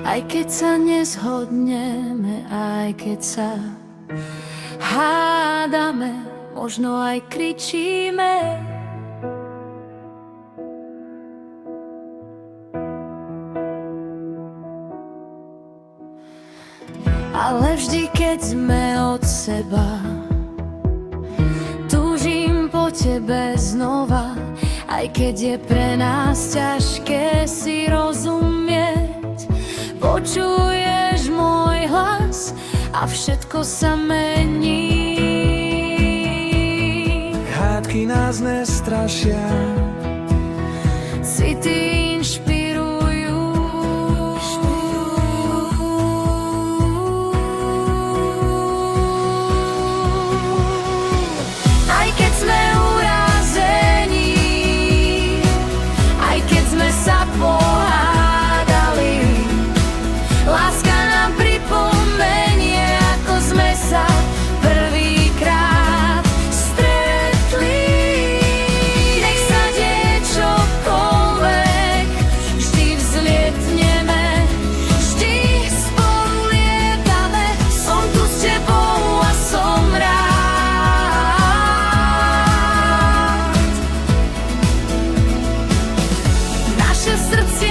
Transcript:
Aj keď sa nezhodneme, aj keď sa hádame, možno aj kričíme, ale vždy, keď sme od seba, túžim po tebe znova. Aj keď je pre nás ťažké si rozumieť, počuješ môj hlas a všetko sa mení. Hádky nás nestrašia, City inšpirujú. Aj keď sme urazení, aj keď sme sa pohádali, láska nám pripomenie, ako sme sa prvýkrát stretli. Nech sa deje čokoľvek, vždy vzlietneme, vždy spolu lietame. Som tu s tebou a som rád. Naše srdcia